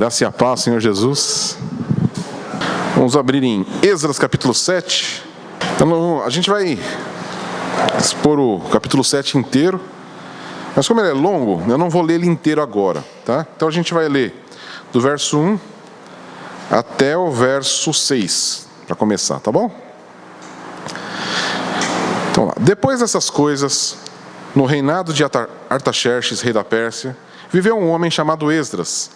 Graça e a paz, Senhor Jesus. Vamos abrir em Esdras capítulo 7. Então, a gente vai expor o capítulo 7 inteiro. Mas como ele é longo, eu não vou ler ele inteiro agora, tá? Então a gente vai ler do verso 1 até o verso 6, para começar, tá bom? Então lá. Depois dessas coisas, no reinado de Artaxerxes, rei da Pérsia, viveu um homem chamado Esdras,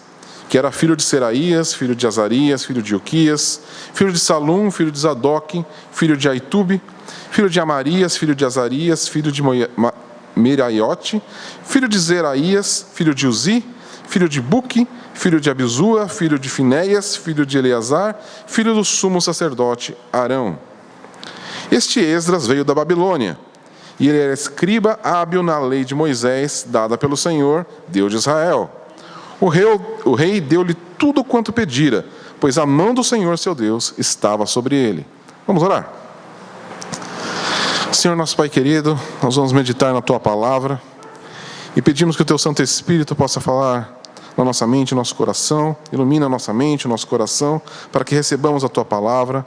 que era filho de Seraías, filho de Azarias, filho de Ilquias, filho de Salum, filho de Zadoque, filho de Aitube, filho de Amarias, filho de Azarias, filho de Meraiote, filho de Zeraías, filho de Uzi, filho de Buque, filho de Abizua, filho de Finéias, filho de Eleazar, filho do sumo sacerdote Arão. Este Esdras veio da Babilônia, e ele era escriba hábil na lei de Moisés, dada pelo Senhor, Deus de Israel. O rei deu-lhe tudo quanto pedira, pois a mão do Senhor, seu Deus, estava sobre ele. Vamos orar. Senhor, nosso Pai querido, nós vamos meditar na Tua palavra e pedimos que o Teu Santo Espírito possa falar na nossa mente, no nosso coração, ilumina a nossa mente, o nosso coração, para que recebamos a Tua palavra,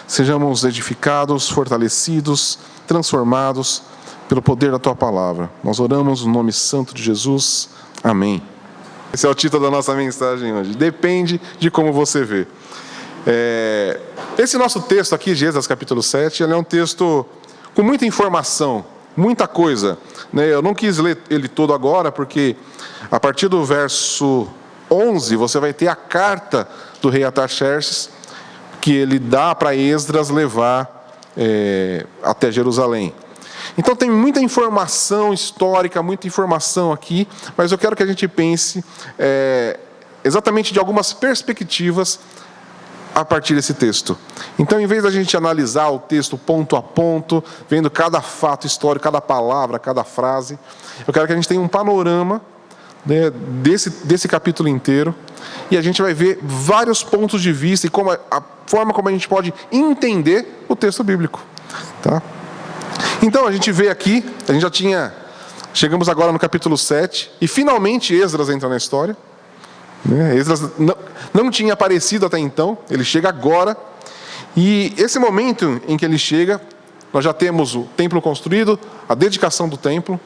sejamos edificados, fortalecidos, transformados pelo poder da Tua palavra. Nós oramos no nome santo de Jesus. Amém. Esse é o título da nossa mensagem hoje. Depende de como você vê. Esse nosso texto aqui, de Esdras capítulo 7, ele é um texto com muita informação, muita coisa. Eu não quis ler ele todo agora, porque a partir do verso 11, você vai ter a carta do rei Artaxerxes, que ele dá para Esdras levar até Jerusalém. Então tem muita informação histórica, muita informação aqui, mas eu quero que a gente pense exatamente de algumas perspectivas a partir desse texto. Então, em vez da gente analisar o texto ponto a ponto, vendo cada fato histórico, cada palavra, cada frase, eu quero que a gente tenha um panorama desse capítulo inteiro, e a gente vai ver vários pontos de vista e a forma como a gente pode entender o texto bíblico. Tá? Então, a gente vê aqui, chegamos agora no capítulo 7, e finalmente Esdras entra na história. Esdras não tinha aparecido até então, ele chega agora, e esse momento em que ele chega, nós já temos o templo construído, a dedicação do templo,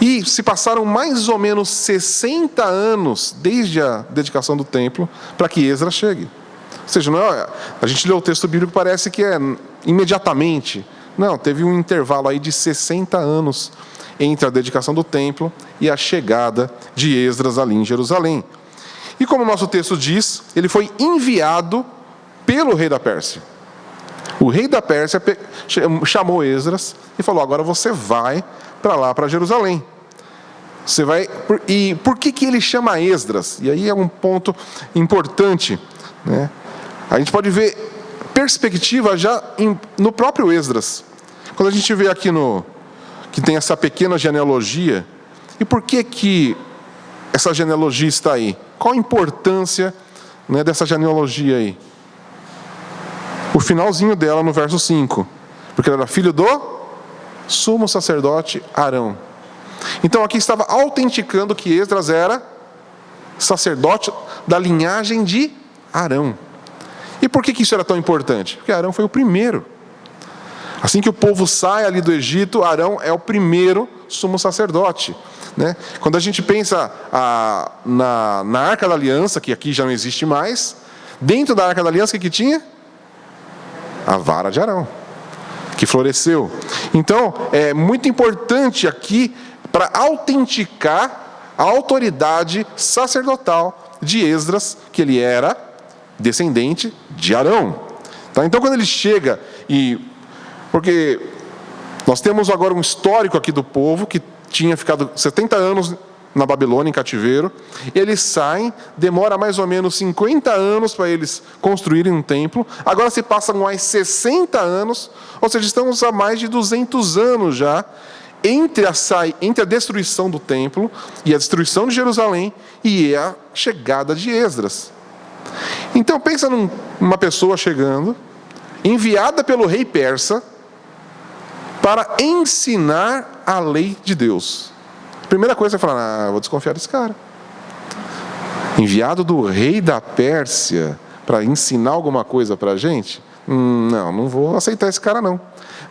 e se passaram mais ou menos 60 anos desde a dedicação do templo para que Esdras chegue. Ou seja, a gente lê o texto bíblico, parece que é imediatamente. Não, teve um intervalo aí de 60 anos entre a dedicação do templo e a chegada de Esdras ali em Jerusalém. E como o nosso texto diz, ele foi enviado pelo rei da Pérsia. O rei da Pérsia chamou Esdras e falou: agora você vai para lá, para Jerusalém. Você vai. E por que ele chama Esdras? E aí é um ponto importante, né? A gente pode ver perspectiva já no próprio Esdras. Quando a gente vê aqui que tem essa pequena genealogia, e por que essa genealogia está aí? Qual a importância, dessa genealogia aí? O finalzinho dela no verso 5. Porque ele era filho do sumo sacerdote Arão. Então aqui estava autenticando que Esdras era sacerdote da linhagem de Arão. E por que isso era tão importante? Porque Arão foi o primeiro. Assim que o povo sai ali do Egito, Arão é o primeiro sumo sacerdote. Quando a gente pensa na Arca da Aliança, que aqui já não existe mais, dentro da Arca da Aliança, o que tinha? A vara de Arão, que floresceu. Então, é muito importante aqui para autenticar a autoridade sacerdotal de Esdras, que ele era descendente de Arão. Tá? Então, quando ele chega, porque nós temos agora um histórico aqui do povo que tinha ficado 70 anos na Babilônia, em cativeiro. Eles saem, demora mais ou menos 50 anos para eles construírem um templo. Agora se passam mais 60 anos, ou seja, estamos há mais de 200 anos já, entre a destruição do templo e a destruição de Jerusalém e a chegada de Esdras. Então pensa numa pessoa chegando, enviada pelo rei persa, para ensinar a lei de Deus. Primeira coisa é falar: vou desconfiar desse cara. Enviado do rei da Pérsia para ensinar alguma coisa para a gente? Não vou aceitar esse cara não.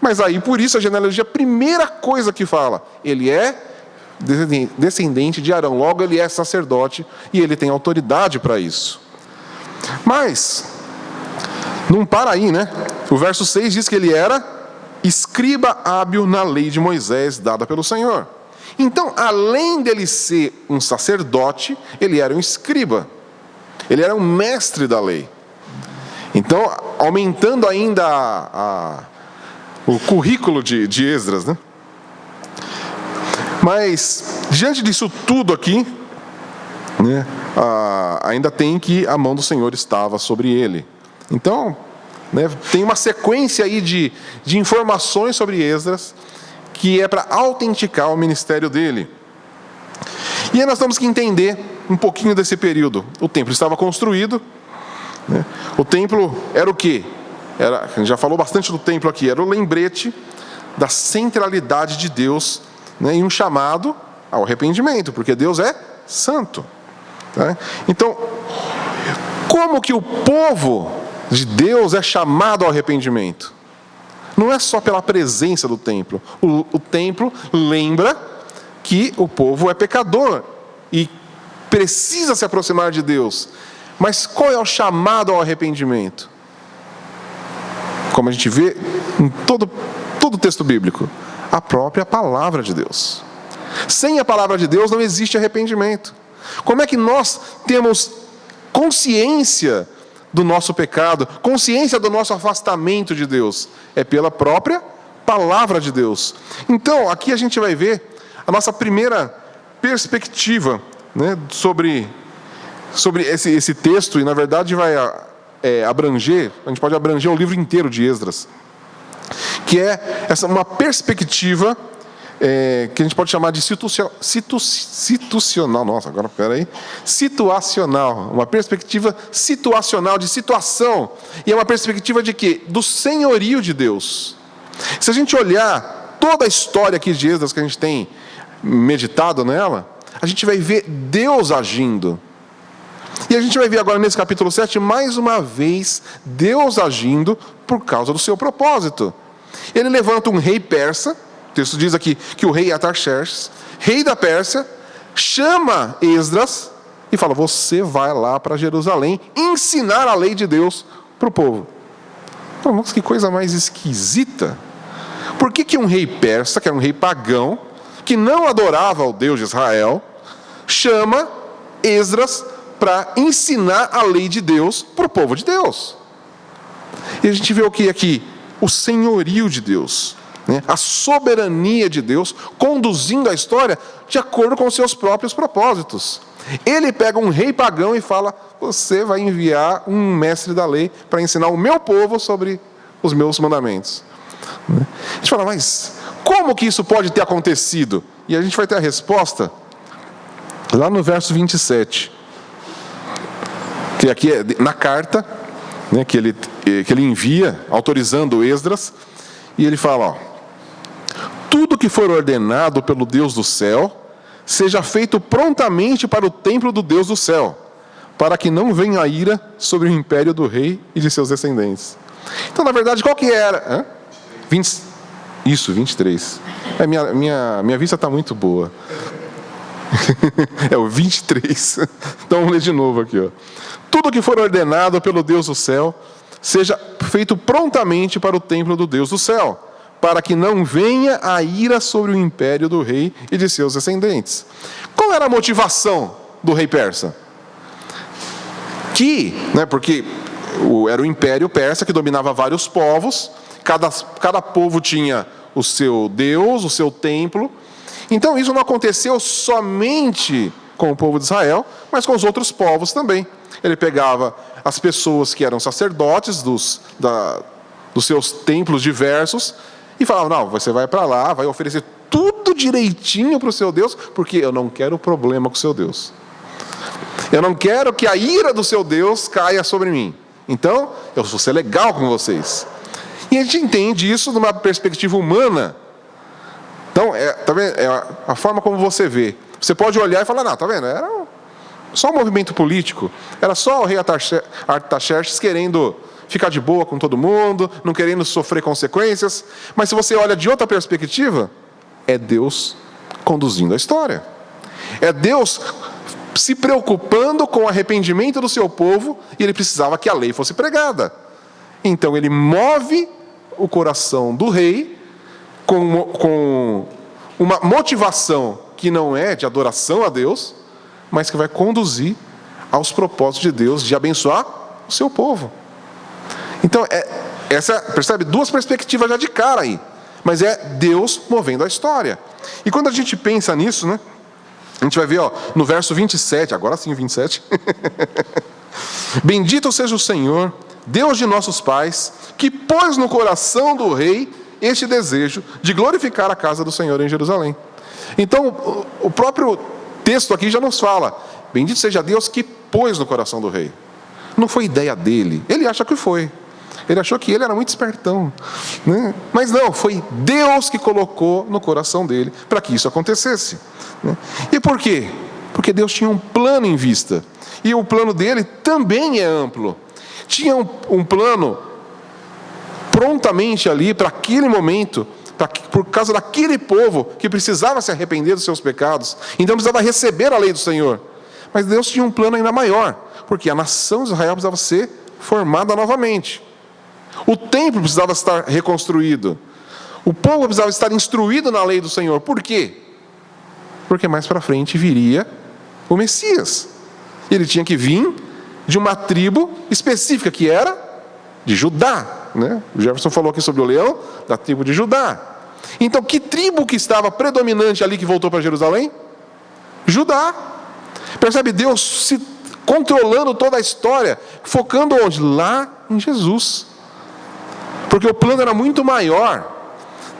Mas aí, por isso, a genealogia, a primeira coisa que fala, ele é descendente de Arão, logo ele é sacerdote e ele tem autoridade para isso. Mas, não para aí, né? O verso 6 diz que ele era escriba hábil na lei de Moisés, dada pelo Senhor. Então, além dele ser um sacerdote, ele era um escriba. Ele era um mestre da lei. Então, aumentando ainda o currículo de Esdras, né? Mas, diante disso tudo aqui, né, ainda tem que a mão do Senhor estava sobre ele. Então, né, tem uma sequência aí de informações sobre Esdras, que é para autenticar o ministério dele. E aí nós temos que entender um pouquinho desse período. O templo estava construído, né? O templo era o quê? A gente já falou bastante do templo aqui, era o lembrete da centralidade de Deus, né, e um chamado ao arrependimento, porque Deus é santo. Tá? Então, como que o povo de Deus é chamado ao arrependimento? Não é só pela presença do templo. O templo lembra que o povo é pecador e precisa se aproximar de Deus. Mas qual é o chamado ao arrependimento? Como a gente vê em todo o texto bíblico, a própria palavra de Deus. Sem a palavra de Deus não existe arrependimento. Como é que nós temos consciência do nosso pecado, consciência do nosso afastamento de Deus? É pela própria palavra de Deus. Então, aqui a gente vai ver a nossa primeira perspectiva, né, sobre esse texto, e na verdade vai abranger, a gente pode abranger o livro inteiro de Esdras, que é uma perspectiva que a gente pode chamar de situacional. Nossa, agora peraí. Situacional. Uma perspectiva situacional, de situação. E é uma perspectiva de quê? Do senhorio de Deus. Se a gente olhar toda a história aqui de Esdras, que a gente tem meditado nela, a gente vai ver Deus agindo. E a gente vai ver agora nesse capítulo 7, mais uma vez, Deus agindo por causa do seu propósito. Ele levanta um rei persa. O texto diz aqui que o rei Artaxerxes, rei da Pérsia, chama Esdras e fala: você vai lá para Jerusalém ensinar a lei de Deus para o povo. Nossa, que coisa mais esquisita. Por que um rei persa, que era um rei pagão, que não adorava o Deus de Israel, chama Esdras para ensinar a lei de Deus para o povo de Deus? E a gente vê o que aqui? O senhorio de Deus, né? A soberania de Deus conduzindo a história de acordo com os seus próprios propósitos. Ele pega um rei pagão e fala: você vai enviar um mestre da lei para ensinar o meu povo sobre os meus mandamentos. A gente fala: mas como que isso pode ter acontecido? E a gente vai ter a resposta lá no verso 27, que aqui é na carta, né, que ele envia, autorizando Esdras, e ele fala: ó, tudo que for ordenado pelo Deus do céu, seja feito prontamente para o templo do Deus do céu, para que não venha a ira sobre o império do rei e de seus descendentes. Então, na verdade, qual que era? 23. Minha vista está muito boa. É o 23. Então vamos ler de novo aqui, ó. Tudo que for ordenado pelo Deus do céu, seja feito prontamente para o templo do Deus do céu, para que não venha a ira sobre o império do rei e de seus descendentes. Qual era a motivação do rei persa? Porque era o império persa que dominava vários povos, cada povo tinha o seu Deus, o seu templo. Então isso não aconteceu somente com o povo de Israel, mas com os outros povos também. Ele pegava as pessoas que eram sacerdotes dos seus templos diversos e falava: não, você vai para lá, vai oferecer tudo direitinho para o seu Deus, porque eu não quero problema com o seu Deus. Eu não quero que a ira do seu Deus caia sobre mim. Então, eu vou ser legal com vocês. E a gente entende isso numa perspectiva humana. Então, tá vendo? É a forma como você vê. Você pode olhar e falar: não, tá vendo? só um movimento político, era só o rei Artaxerxes querendo ficar de boa com todo mundo, não querendo sofrer consequências. Mas se você olha de outra perspectiva, é Deus conduzindo a história. É Deus se preocupando com o arrependimento do seu povo, e ele precisava que a lei fosse pregada. Então ele move o coração do rei com uma motivação que não é de adoração a Deus, mas que vai conduzir aos propósitos de Deus de abençoar o seu povo. Então, percebe? Duas perspectivas já de cara aí. Mas é Deus movendo a história. E quando a gente pensa nisso, né? A gente vai ver, no verso 27, agora sim 27. Bendito seja o Senhor, Deus de nossos pais, que pôs no coração do rei este desejo de glorificar a casa do Senhor em Jerusalém. Então, o próprio texto aqui já nos fala: bendito seja Deus que pôs no coração do rei. Não foi ideia dele, ele acha que foi. Ele achou que ele era muito espertão, né? Mas não, foi Deus que colocou no coração dele para que isso acontecesse, né? E por quê? Porque Deus tinha um plano em vista. E o plano dele também é amplo. Tinha um plano prontamente ali para aquele momento, por causa daquele povo que precisava se arrepender dos seus pecados. Então precisava receber a lei do Senhor. Mas Deus tinha um plano ainda maior, porque a nação de Israel precisava ser formada novamente. O templo precisava estar reconstruído. O povo precisava estar instruído na lei do Senhor. Por quê? Porque mais para frente viria o Messias. Ele tinha que vir de uma tribo específica, que era de Judá, né? O Jefferson falou aqui sobre o leão, da tribo de Judá. Então, que tribo que estava predominante ali que voltou para Jerusalém? Judá. Percebe? Deus se controlando toda a história, focando onde? Lá em Jesus. Porque o plano era muito maior,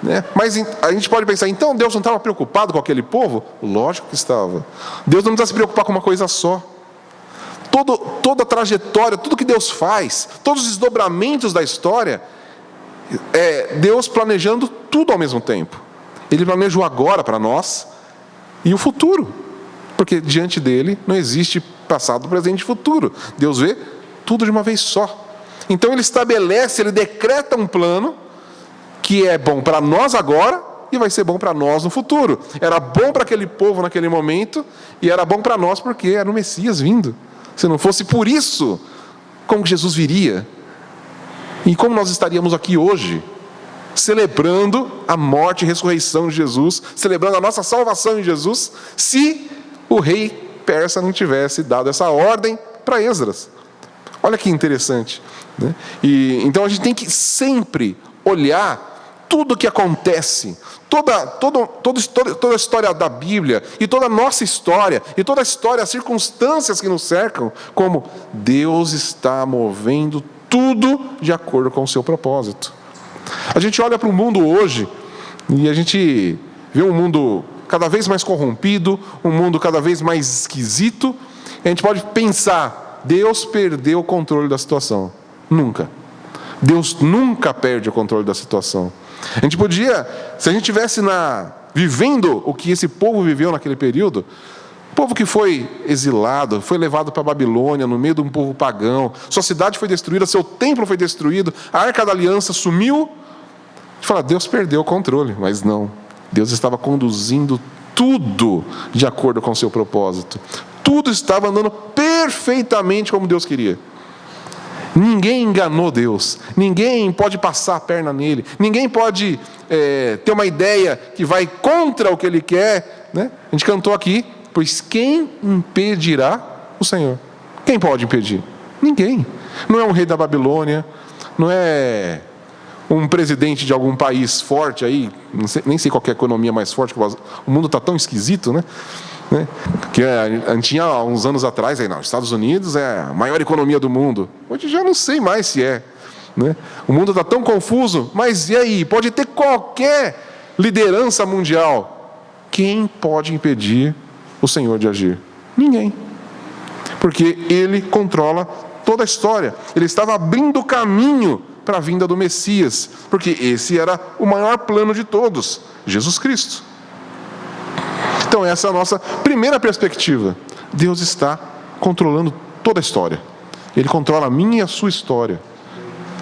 né? Mas a gente pode pensar, então Deus não estava preocupado com aquele povo? Lógico que estava. Deus não precisa se preocupar com uma coisa só. Toda a trajetória, tudo que Deus faz, todos os desdobramentos da história, é Deus planejando tudo ao mesmo tempo. Ele planeja o agora para nós e o futuro. Porque diante dele não existe passado, presente e futuro. Deus vê tudo de uma vez só. Então ele estabelece, ele decreta um plano que é bom para nós agora e vai ser bom para nós no futuro. Era bom para aquele povo naquele momento e era bom para nós porque era o Messias vindo. Se não fosse por isso, como Jesus viria? E como nós estaríamos aqui hoje, celebrando a morte e ressurreição de Jesus, celebrando a nossa salvação em Jesus, se o rei persa não tivesse dado essa ordem para Esdras? Olha que interessante, né? Então a gente tem que sempre olhar tudo o que acontece, toda a história da Bíblia, e toda a nossa história, e toda a história, as circunstâncias que nos cercam, como Deus está movendo tudo de acordo com o seu propósito. A gente olha para o mundo hoje, e a gente vê um mundo cada vez mais corrompido, um mundo cada vez mais esquisito, e a gente pode pensar: Deus perdeu o controle da situação. Nunca. Deus nunca perde o controle da situação. A gente podia, se a gente estivesse vivendo o que esse povo viveu naquele período, o povo que foi exilado, foi levado para a Babilônia, no meio de um povo pagão, sua cidade foi destruída, seu templo foi destruído, a Arca da Aliança sumiu. A gente fala: Deus perdeu o controle. Mas não. Deus estava conduzindo tudo de acordo com o seu propósito. Tudo estava andando perfeitamente como Deus queria. Ninguém enganou Deus. Ninguém pode passar a perna nele. Ninguém pode ter uma ideia que vai contra o que ele quer, né? A gente cantou aqui: pois quem impedirá o Senhor? Quem pode impedir? Ninguém. Não é um rei da Babilônia, não é um presidente de algum país forte aí, nem sei qual é a economia mais forte, o mundo está tão esquisito, né? Que a gente tinha há uns anos atrás, os Estados Unidos é a maior economia do mundo. Hoje já não sei mais se é, né? O mundo está tão confuso, mas e aí? Pode ter qualquer liderança mundial. Quem pode impedir o Senhor de agir? Ninguém. Porque Ele controla toda a história. Ele estava abrindo o caminho para a vinda do Messias, porque esse era o maior plano de todos, Jesus Cristo. Então essa é a nossa primeira perspectiva. Deus está controlando toda a história. Ele controla a minha e a sua história.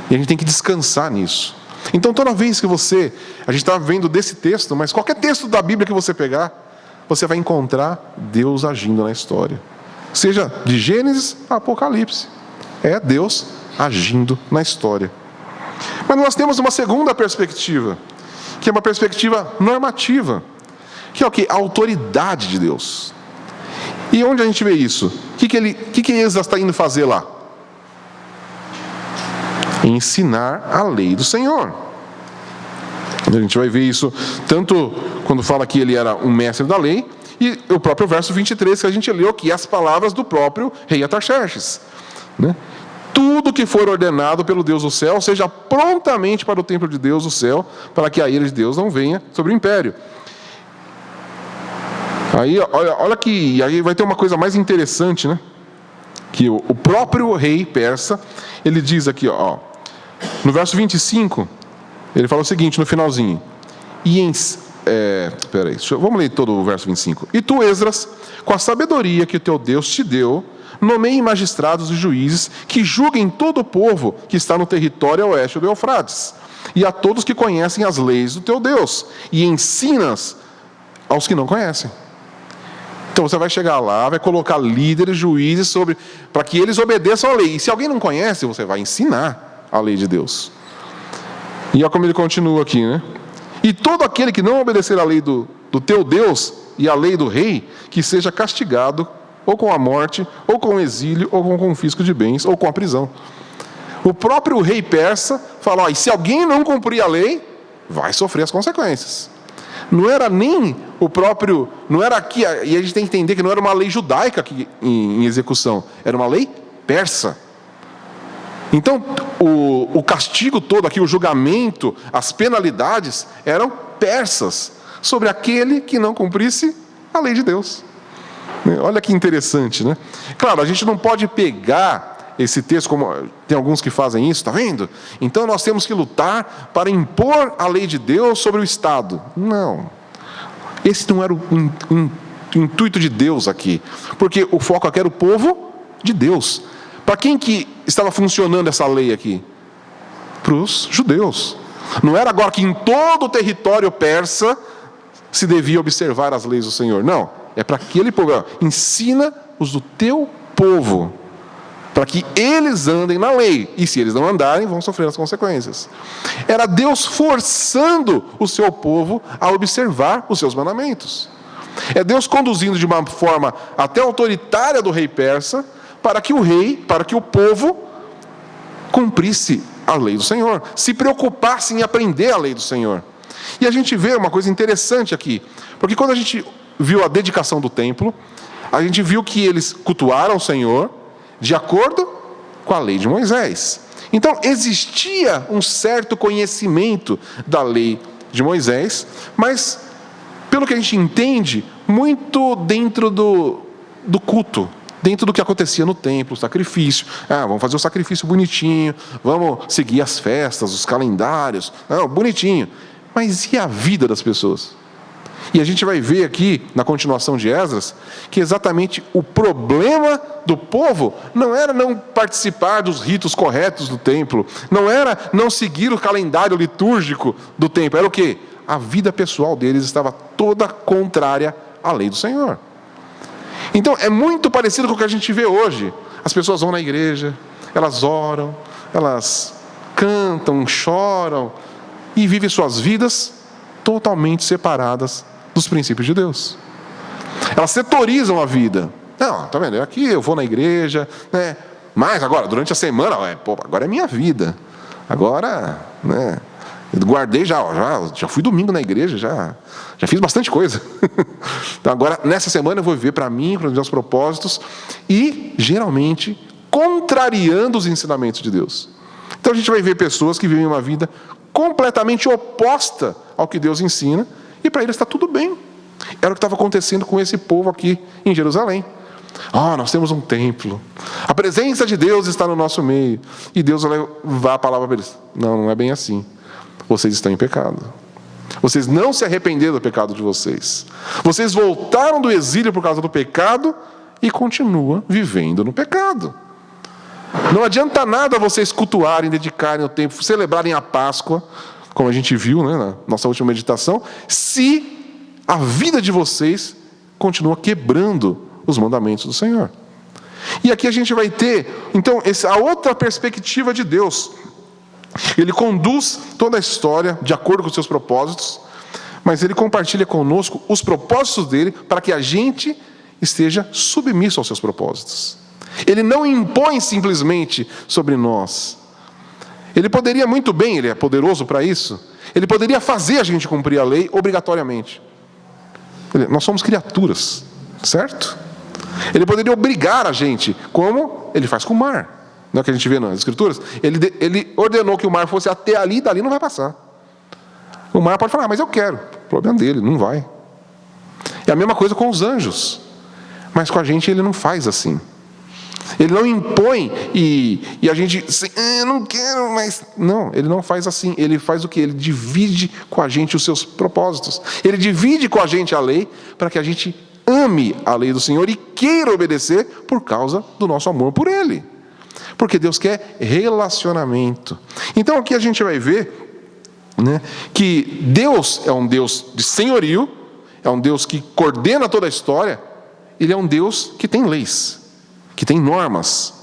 E a gente tem que descansar nisso. Então, toda vez que a gente está vendo desse texto, mas qualquer texto da Bíblia que você pegar, você vai encontrar Deus agindo na história. Seja de Gênesis a Apocalipse. É Deus agindo na história. Mas nós temos uma segunda perspectiva, que é uma perspectiva normativa, que é o quê? A autoridade de Deus. E onde a gente vê isso? O que Esdras está indo fazer lá? Ensinar a lei do Senhor. A gente vai ver isso tanto quando fala que ele era um mestre da lei, e o próprio verso 23 que a gente leu, que é as palavras do próprio rei Artaxerxes, né? Tudo que for ordenado pelo Deus do céu, seja prontamente para o templo de Deus do céu, para que a ira de Deus não venha sobre o império. Aí, olha que aí vai ter uma coisa mais interessante, né? Que o próprio rei persa, ele diz aqui, no verso 25, ele fala o seguinte, no finalzinho. Vamos ler todo o verso 25. E tu, Esdras, com a sabedoria que o teu Deus te deu, nomeie magistrados e juízes que julguem todo o povo que está no território a oeste do Eufrates, e a todos que conhecem as leis do teu Deus, e ensinas aos que não conhecem. Então você vai chegar lá, vai colocar líderes, juízes para que eles obedeçam a lei. E se alguém não conhece, você vai ensinar a lei de Deus. E olha como ele continua aqui, né? E todo aquele que não obedecer à lei do teu Deus e à lei do rei, que seja castigado ou com a morte, ou com o exílio, ou com o confisco de bens, ou com a prisão. O próprio rei persa fala, e se alguém não cumprir a lei, vai sofrer as consequências. Não era nem o próprio, não era aqui, e a gente tem que entender que não era uma lei judaica aqui em execução, era uma lei persa. Então, o castigo todo aqui, o julgamento, as penalidades, eram persas, sobre aquele que não cumprisse a lei de Deus. Olha que interessante, né? Claro, a gente não pode pegar esse texto, como tem alguns que fazem isso, está vendo? Então nós temos que lutar para impor a lei de Deus sobre o Estado. Não. Esse não era o intuito de Deus aqui. Porque o foco aqui era o povo de Deus. Para quem que estava funcionando essa lei aqui? Para os judeus. Não era agora que em todo o território persa se devia observar as leis do Senhor. Não. É para aquele povo. Ensina os do teu povo, para que eles andem na lei. E se eles não andarem, vão sofrer as consequências. Era Deus forçando o seu povo a observar os seus mandamentos. É Deus conduzindo de uma forma até autoritária do rei persa, para que o povo cumprisse a lei do Senhor, se preocupasse em aprender a lei do Senhor. E a gente vê uma coisa interessante aqui, porque quando a gente viu a dedicação do templo, a gente viu que eles cultuaram o Senhor de acordo com a lei de Moisés. Então existia um certo conhecimento da lei de Moisés, mas pelo que a gente entende, muito dentro do culto, dentro do que acontecia no templo, o sacrifício. Vamos fazer o sacrifício bonitinho, vamos seguir as festas, os calendários, bonitinho. Mas e a vida das pessoas? E a gente vai ver aqui, na continuação de Esdras, que exatamente o problema do povo não era não participar dos ritos corretos do templo, não era não seguir o calendário litúrgico do templo, era o quê? A vida pessoal deles estava toda contrária à lei do Senhor. Então é muito parecido com o que a gente vê hoje. As pessoas vão na igreja, elas oram, elas cantam, choram e vivem suas vidas totalmente separadas dos princípios de Deus. Elas setorizam a vida. Não, tá vendo? Aqui eu vou na igreja, né? Mas agora, durante a semana, agora é minha vida. Agora, né? Eu guardei já fui domingo na igreja, já fiz bastante coisa. Então agora, nessa semana eu vou viver para mim, para os meus propósitos, e geralmente contrariando os ensinamentos de Deus. Então a gente vai ver pessoas que vivem uma vida completamente oposta ao que Deus ensina, e para eles está tudo bem. Era o que estava acontecendo com esse povo aqui em Jerusalém. Nós temos um templo, a presença de Deus está no nosso meio, e Deus vai levar a palavra para eles. Não é bem assim. Vocês estão em pecado. Vocês não se arrependeram do pecado de vocês. Vocês voltaram do exílio por causa do pecado, e continua vivendo no pecado. Não adianta nada vocês cultuarem, dedicarem o tempo, celebrarem a Páscoa, como a gente viu, né, na nossa última meditação, se a vida de vocês continua quebrando os mandamentos do Senhor. E aqui a gente vai ter, então, a outra perspectiva de Deus. Ele conduz toda a história de acordo com os seus propósitos, mas Ele compartilha conosco os propósitos dEle para que a gente esteja submisso aos seus propósitos. Ele não impõe simplesmente sobre nós. Ele poderia muito bem, Ele é poderoso para isso, Ele poderia fazer a gente cumprir a lei obrigatoriamente. Nós somos criaturas, certo? Ele poderia obrigar a gente, como Ele faz com o mar. Não é o que a gente vê nas Escrituras? Ele ordenou que o mar fosse até ali, dali não vai passar. O mar pode falar, mas eu quero. O problema dele, não vai. É a mesma coisa com os anjos. Mas com a gente Ele não faz assim. Ele não impõe e a gente, assim, eu não quero mais. Não, Ele não faz assim. Ele faz o quê? Ele divide com a gente os seus propósitos. Ele divide com a gente a lei para que a gente ame a lei do Senhor e queira obedecer por causa do nosso amor por Ele. Porque Deus quer relacionamento. Então aqui a gente vai ver, né, que Deus é um Deus de senhorio, é um Deus que coordena toda a história, Ele é um Deus que tem leis, que tem normas.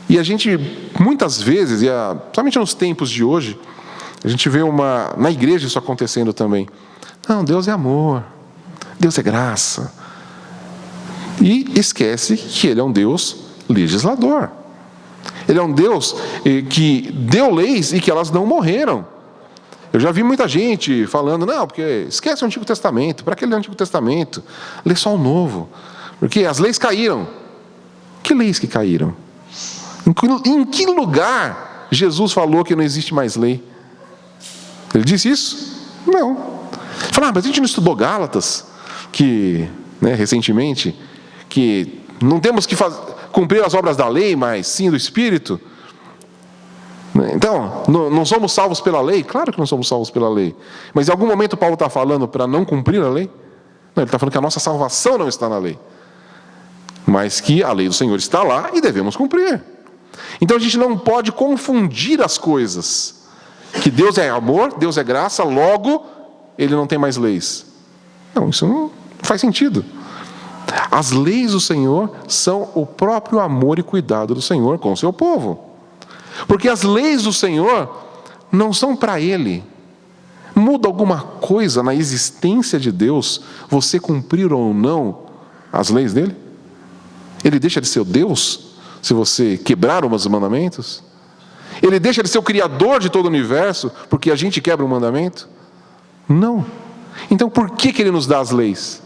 E a gente, muitas vezes, principalmente nos tempos de hoje, a gente vê na igreja isso acontecendo também. Não, Deus é amor, Deus é graça. E esquece que Ele é um Deus legislador. Ele é um Deus que deu leis e que elas não morreram. Eu já vi muita gente falando, não, porque esquece o Antigo Testamento, para que ler o Antigo Testamento? Lê só o Novo, porque as leis caíram. Que leis que caíram? Em que lugar Jesus falou que não existe mais lei? Ele disse isso? Não. Fala, mas a gente não estudou Gálatas, que, né, recentemente, que não temos que cumprir as obras da lei, mas sim do Espírito. Então, não somos salvos pela lei? Claro que não somos salvos pela lei. Mas em algum momento Paulo está falando para não cumprir a lei? Não, ele está falando que a nossa salvação não está na lei. Mas que a lei do Senhor está lá e devemos cumprir. Então a gente não pode confundir as coisas. Que Deus é amor, Deus é graça, logo Ele não tem mais leis. Não, isso não faz sentido. As leis do Senhor são o próprio amor e cuidado do Senhor com o seu povo. Porque as leis do Senhor não são para Ele. Muda alguma coisa na existência de Deus, você cumprir ou não as leis dEle? Ele deixa de ser o Deus se você quebrar os mandamentos? Ele deixa de ser o Criador de todo o universo porque a gente quebra um mandamento? Não. Então por que Ele nos dá as leis?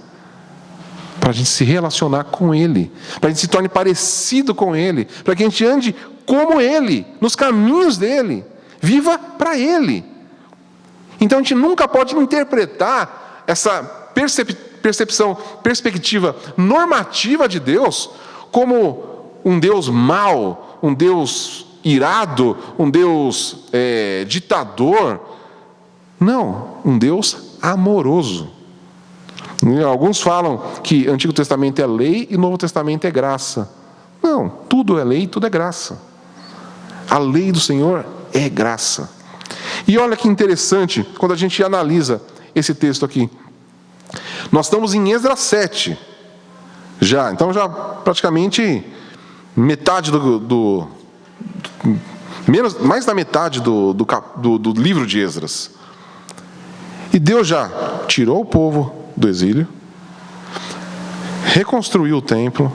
Para a gente se relacionar com Ele, para a gente se torne parecido com Ele, para que a gente ande como Ele, nos caminhos dEle, viva para Ele. Então a gente nunca pode interpretar essa perspectiva normativa de Deus como um Deus mau, um Deus irado, um Deus ditador. Não, um Deus amoroso. Alguns falam que Antigo Testamento é lei e Novo Testamento é graça. Não, tudo é lei e tudo é graça. A lei do Senhor é graça. E olha que interessante, quando a gente analisa esse texto aqui. Nós estamos em Esdras 7. Então já praticamente metade mais da metade do livro de Esdras. E Deus já tirou o povo do exílio, reconstruiu o templo,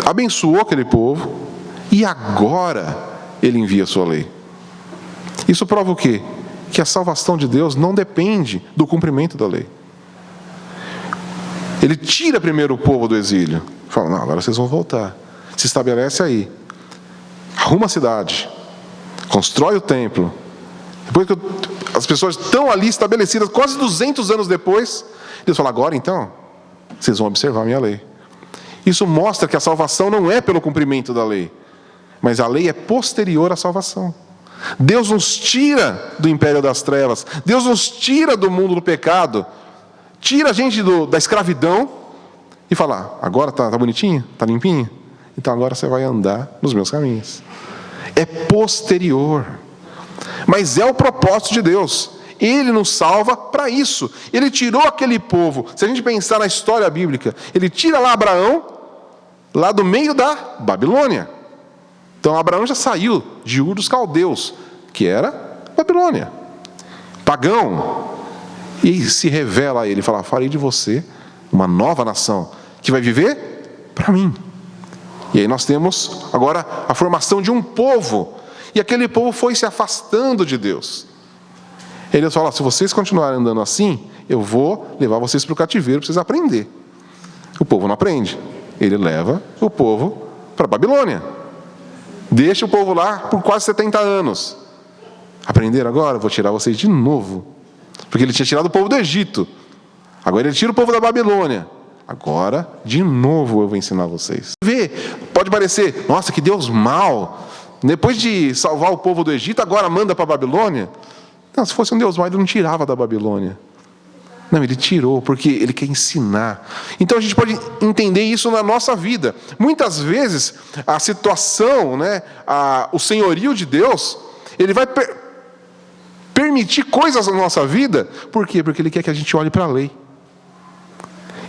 abençoou aquele povo e agora Ele envia a sua lei. Isso prova o quê? Que a salvação de Deus não depende do cumprimento da lei. Ele tira primeiro o povo do exílio, fala, não, agora vocês vão voltar, se estabelece aí, arruma a cidade, constrói o templo. Depois que as pessoas estão ali estabelecidas, quase 200 anos depois, Deus fala, agora então, vocês vão observar a minha lei. Isso mostra que a salvação não é pelo cumprimento da lei, mas a lei é posterior à salvação. Deus nos tira do império das trevas, Deus nos tira do mundo do pecado, tira a gente da escravidão e falar: agora tá bonitinho? Tá limpinho? Então agora você vai andar nos meus caminhos. É posterior. Mas é o propósito de Deus. Ele nos salva para isso. Ele tirou aquele povo. Se a gente pensar na história bíblica, ele tira lá Abraão, lá do meio da Babilônia. Então Abraão já saiu de Ur dos Caldeus, que era Babilônia, pagão. E se revela a ele, fala: farei de você uma nova nação, que vai viver para mim. E aí nós temos agora a formação de um povo. E aquele povo foi se afastando de Deus. Ele fala: se vocês continuarem andando assim, eu vou levar vocês para o cativeiro para vocês aprenderem. O povo não aprende. Ele leva o povo para a Babilônia. Deixa o povo lá por quase 70 anos. Aprenderam agora? Vou tirar vocês de novo. Porque ele tinha tirado o povo do Egito. Agora ele tira o povo da Babilônia. Agora, de novo, eu vou ensinar vocês. Vê, pode parecer: nossa, que Deus mau. Depois de salvar o povo do Egito, agora manda para a Babilônia. Não, se fosse um Deus mau, ele não tirava da Babilônia. Não, ele tirou, porque ele quer ensinar. Então a gente pode entender isso na nossa vida. Muitas vezes, a situação, o senhorio de Deus, ele vai permitir coisas na nossa vida. Por quê? Porque ele quer que a gente olhe para a lei.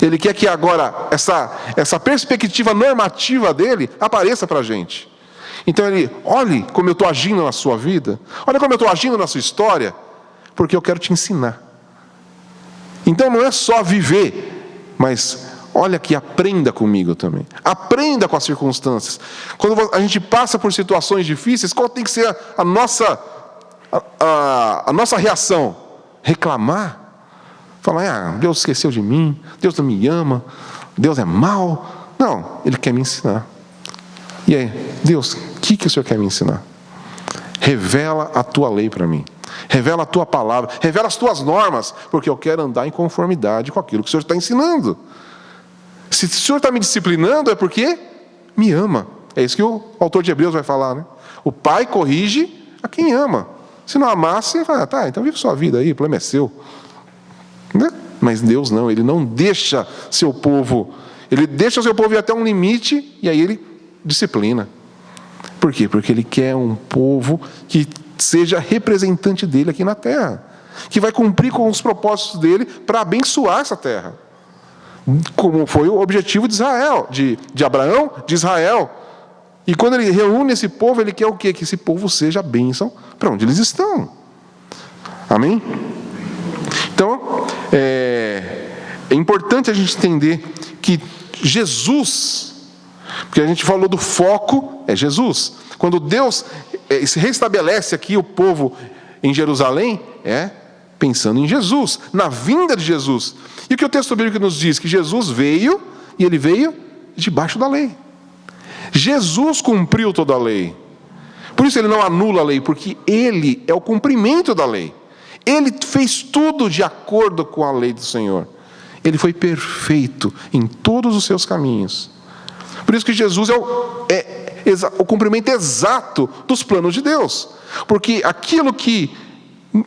Ele quer que agora essa perspectiva normativa dele apareça para a gente. Então ele: olhe como eu estou agindo na sua vida, olha como eu estou agindo na sua história, porque eu quero te ensinar. Então não é só viver, mas olha aqui, aprenda comigo também. Aprenda com as circunstâncias. Quando a gente passa por situações difíceis, qual tem que ser a nossa reação? Reclamar? Falar: Deus esqueceu de mim, Deus não me ama, Deus é mau. Não, Ele quer me ensinar. E aí, Deus, o que o Senhor quer me ensinar? Revela a tua lei para mim. Revela a tua palavra. Revela as tuas normas, porque eu quero andar em conformidade com aquilo que o Senhor está ensinando. Se o Senhor está me disciplinando, é porque me ama. É isso que o autor de Hebreus vai falar, né? O pai corrige a quem ama. Se não amasse, fala: tá, então vive sua vida aí, o problema é seu. Né? Mas Deus não, Ele não deixa seu povo. Ele deixa seu povo ir até um limite, e aí Ele disciplina. Por quê? Porque Ele quer um povo que seja representante dele aqui na terra, que vai cumprir com os propósitos dele para abençoar essa terra, como foi o objetivo de Israel, de Abraão, de Israel. E quando Ele reúne esse povo, Ele quer o quê? Que esse povo seja bênção para onde eles estão. Amém? Então, é importante a gente entender que Jesus, porque a gente falou do foco, é Jesus. Quando Deus se restabelece aqui o povo em Jerusalém, é pensando em Jesus, na vinda de Jesus. E o que o texto bíblico nos diz? Que Jesus veio, e Ele veio debaixo da lei. Jesus cumpriu toda a lei. Por isso Ele não anula a lei, porque Ele é o cumprimento da lei. Ele fez tudo de acordo com a lei do Senhor. Ele foi perfeito em todos os seus caminhos. Por isso que Jesus é o cumprimento exato dos planos de Deus. Porque aquilo que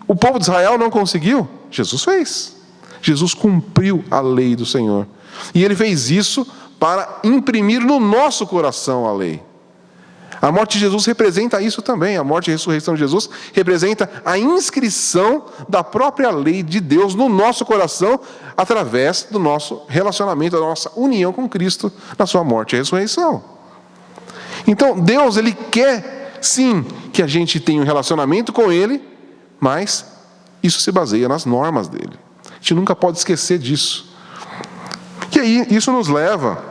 o povo de Israel não conseguiu, Jesus fez. Jesus cumpriu a lei do Senhor. E Ele fez isso para imprimir no nosso coração a lei. A morte de Jesus representa isso também. A morte e a ressurreição de Jesus representa a inscrição da própria lei de Deus no nosso coração, através do nosso relacionamento, da nossa união com Cristo na sua morte e ressurreição. Então, Deus, Ele quer, sim, que a gente tenha um relacionamento com Ele, mas isso se baseia nas normas dEle. A gente nunca pode esquecer disso. E aí, isso nos leva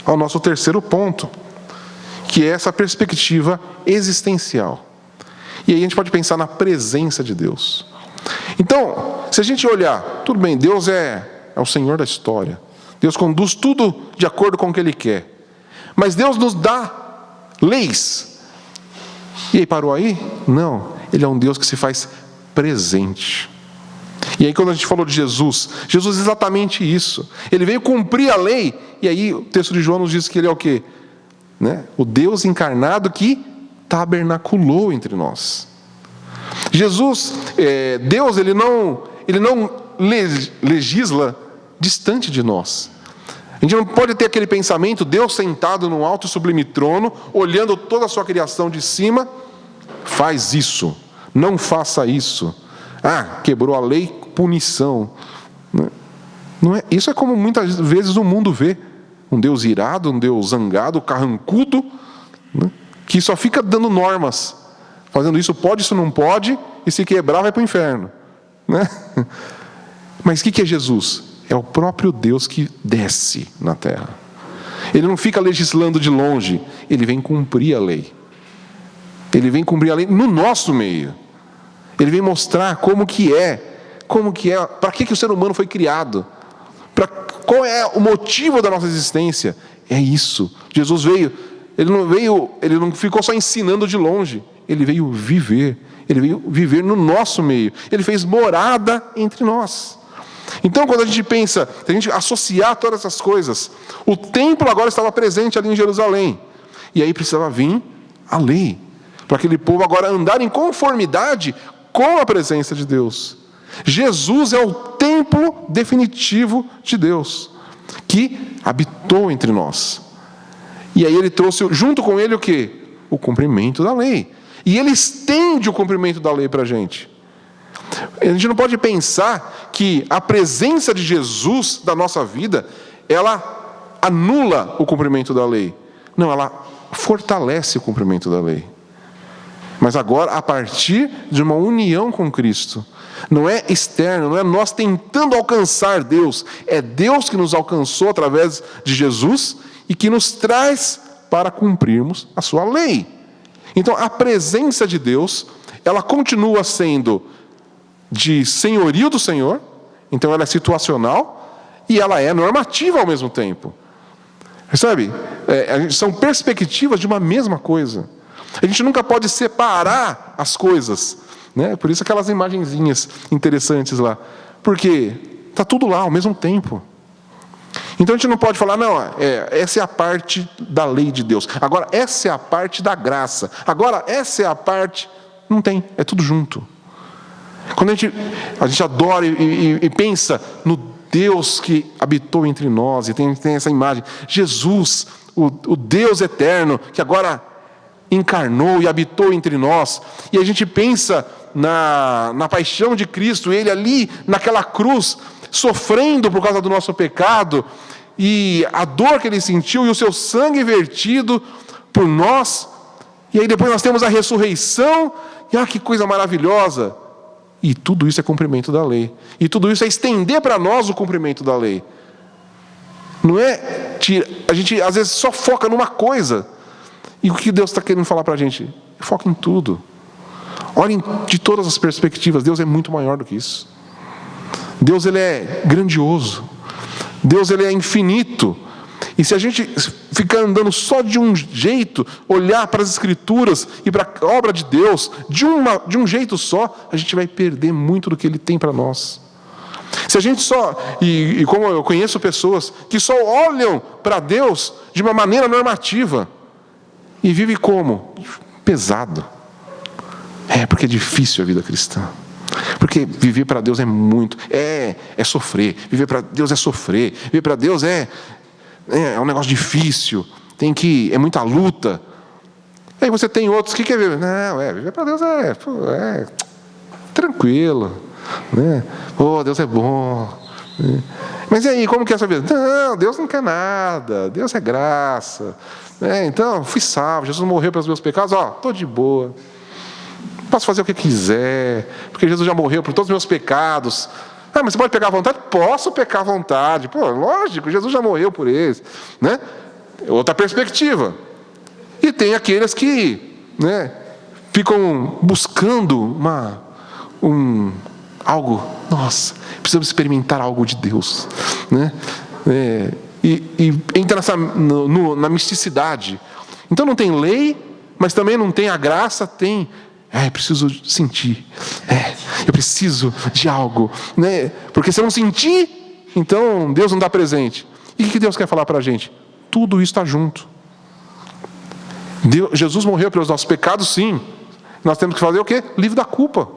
ao nosso terceiro ponto, que é essa perspectiva existencial. E aí a gente pode pensar na presença de Deus. Então, se a gente olhar, tudo bem, Deus é o Senhor da história. Deus conduz tudo de acordo com o que Ele quer. Mas Deus nos dá leis. E aí parou aí? Não. Ele é um Deus que se faz presente. E aí quando a gente falou de Jesus é exatamente isso. Ele veio cumprir a lei. E aí o texto de João nos diz que Ele é o quê? O Deus encarnado que tabernaculou entre nós. Jesus, Deus, Ele não legisla distante de nós. A gente não pode ter aquele pensamento, Deus sentado num alto e sublime trono, olhando toda a sua criação de cima, faz isso, não faça isso. Quebrou a lei, punição. Não é, isso é como muitas vezes o mundo vê. Um Deus irado, um Deus zangado, carrancudo, né, que só fica dando normas. Fazendo isso pode, isso não pode, e se quebrar vai para o inferno. Né? Mas o que é Jesus? É o próprio Deus que desce na terra. Ele não fica legislando de longe, ele vem cumprir a lei. Ele vem cumprir a lei no nosso meio. Ele vem mostrar como que é, para que o ser humano foi criado, qual é o motivo da nossa existência. É isso. Jesus veio, ele não ficou só ensinando de longe, ele veio viver no nosso meio. Ele fez morada entre nós. Então, quando a gente pensa, se a gente associar todas essas coisas, o templo agora estava presente ali em Jerusalém, e aí precisava vir a lei, para aquele povo agora andar em conformidade com a presença de Deus. Jesus é o templo definitivo de Deus, que habitou entre nós. E aí ele trouxe junto com ele o quê? O cumprimento da lei. E ele estende o cumprimento da lei para a gente. A gente não pode pensar que a presença de Jesus da nossa vida, ela anula o cumprimento da lei. Não, ela fortalece o cumprimento da lei. Mas agora, a partir de uma união com Cristo. Não é externo, não é nós tentando alcançar Deus. É Deus que nos alcançou através de Jesus e que nos traz para cumprirmos a sua lei. Então, a presença de Deus, ela continua sendo de senhorio do Senhor, então ela é situacional e ela é normativa ao mesmo tempo. Percebe? São perspectivas de uma mesma coisa. A gente nunca pode separar as coisas, né? Por isso aquelas imagenzinhas interessantes lá, porque está tudo lá ao mesmo tempo. Então a gente não pode falar, não, essa é a parte da lei de Deus, agora essa é a parte da graça, agora essa é a parte... Não tem, é tudo junto. Quando a gente adora e pensa no Deus que habitou entre nós, e tem essa imagem, Jesus, o Deus eterno, que agora encarnou e habitou entre nós, e a gente pensa na paixão de Cristo, ele ali naquela cruz, sofrendo por causa do nosso pecado, e a dor que ele sentiu, e o seu sangue vertido por nós, e aí depois nós temos a ressurreição, e que coisa maravilhosa, e tudo isso é cumprimento da lei, e tudo isso é estender para nós o cumprimento da lei. Não é, a gente às vezes só foca numa coisa, e o que Deus está querendo falar para a gente? Foca em tudo. Olhem de todas as perspectivas. Deus é muito maior do que isso. Deus, ele é grandioso. Deus, ele é infinito. E se a gente ficar andando só de um jeito, olhar para as Escrituras e para a obra de Deus de um jeito só, a gente vai perder muito do que ele tem para nós. Se a gente só, e como eu conheço pessoas que só olham para Deus de uma maneira normativa, e vive como? Pesado. Porque é difícil a vida cristã. Porque viver para Deus é muito, é sofrer. Viver para Deus é sofrer. Viver para Deus é um negócio difícil. É muita luta. Aí você tem outros que querem viver. Não, viver para Deus é tranquilo. Né? Deus é bom. Mas e aí, como que é essa vida? Não, Deus não quer nada. Deus é graça. Então, fui salvo, Jesus morreu pelos meus pecados, estou de boa, posso fazer o que quiser, porque Jesus já morreu por todos os meus pecados. Mas você pode pecar à vontade? Posso pecar à vontade. Lógico, Jesus já morreu por eles, né? Outra perspectiva. E tem aqueles que, né, ficam buscando algo, precisamos experimentar algo de Deus, né? E entra na misticidade. Então não tem lei, mas também não tem a graça, tem. Preciso sentir. Eu preciso de algo. Né? Porque se eu não sentir, então Deus não está presente. E o que Deus quer falar para a gente? Tudo isso está junto. Jesus morreu pelos nossos pecados, sim. Nós temos que fazer o quê? Livre da culpa.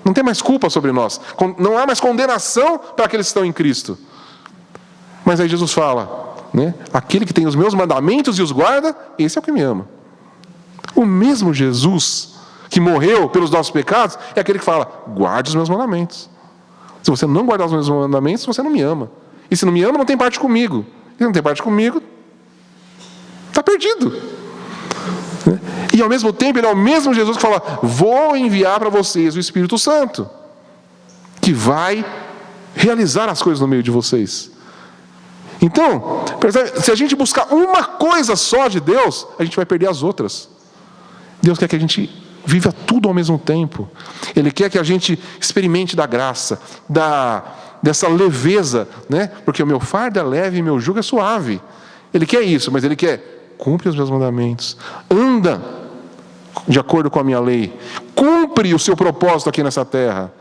Não tem mais culpa sobre nós. Não há mais condenação para aqueles que estão em Cristo. Mas aí Jesus fala, né? Aquele que tem os meus mandamentos e os guarda, esse é o que me ama. O mesmo Jesus que morreu pelos nossos pecados é aquele que fala: guarde os meus mandamentos. Se você não guardar os meus mandamentos, você não me ama. E se não me ama, não tem parte comigo. E se não tem parte comigo, está perdido. E ao mesmo tempo, ele é o mesmo Jesus que fala: vou enviar para vocês o Espírito Santo, que vai realizar as coisas no meio de vocês. Então, percebe? Se a gente buscar uma coisa só de Deus, a gente vai perder as outras. Deus quer que a gente viva tudo ao mesmo tempo. Ele quer que a gente experimente da graça, dessa leveza, né? Porque o meu fardo é leve e meu jugo é suave. Ele quer isso, mas ele quer: cumpre os meus mandamentos, anda de acordo com a minha lei, cumpre o seu propósito aqui nessa terra,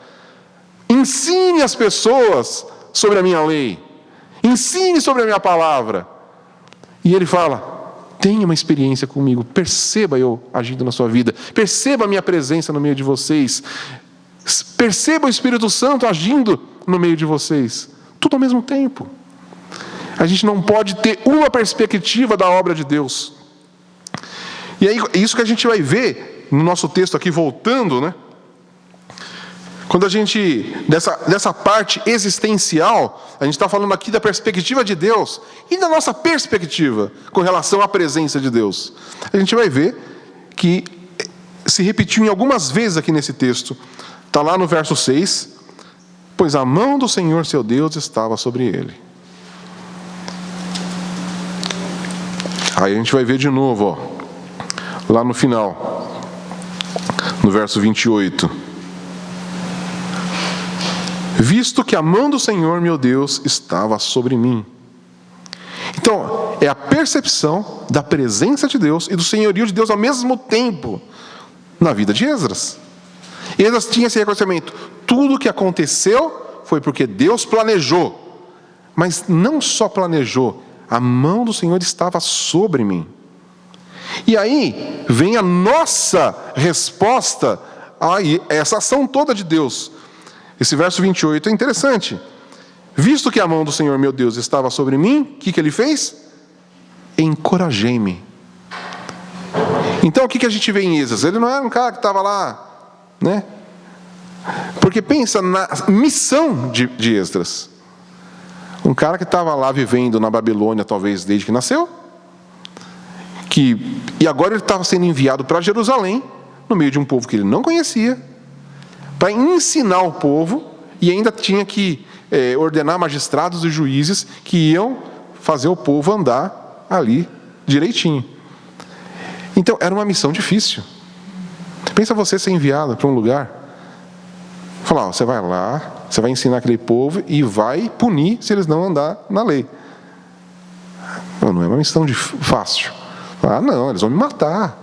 ensine as pessoas sobre a minha lei, ensine sobre a minha palavra. E ele fala: tenha uma experiência comigo, perceba eu agindo na sua vida, perceba a minha presença no meio de vocês, perceba o Espírito Santo agindo no meio de vocês, tudo ao mesmo tempo. A gente não pode ter uma perspectiva da obra de Deus. E aí, isso que a gente vai ver no nosso texto aqui, voltando, né? Quando a gente, dessa parte existencial, a gente está falando aqui da perspectiva de Deus e da nossa perspectiva com relação à presença de Deus. A gente vai ver que se repetiu em algumas vezes aqui nesse texto. Está lá no verso 6: pois a mão do Senhor seu Deus estava sobre ele. Aí a gente vai ver de novo, ó, lá no final, no verso 28. Visto que a mão do Senhor, meu Deus, estava sobre mim. Então, é a percepção da presença de Deus e do senhorio de Deus ao mesmo tempo na vida de Esdras. Esdras tinha esse reconhecimento: tudo o que aconteceu foi porque Deus planejou. Mas não só planejou, a mão do Senhor estava sobre mim. E aí vem a nossa resposta a essa ação toda de Deus. Esse verso 28 é interessante. Visto que a mão do Senhor, meu Deus, estava sobre mim, o que ele fez? Encorajei-me. Então o que a gente vê em Esdras? Ele não era um cara que estava lá, né? Porque pensa na missão de Esdras. Um cara que estava lá vivendo na Babilônia, talvez desde que nasceu, e agora ele estava sendo enviado para Jerusalém, no meio de um povo que ele não conhecia, para ensinar o povo, e ainda tinha que ordenar magistrados e juízes que iam fazer o povo andar ali direitinho. Então era uma missão difícil. Pensa você ser enviado para um lugar, falar: ó, você vai lá, você vai ensinar aquele povo e vai punir se eles não andar na lei. Não é uma missão fácil. Ah, não, eles vão me matar.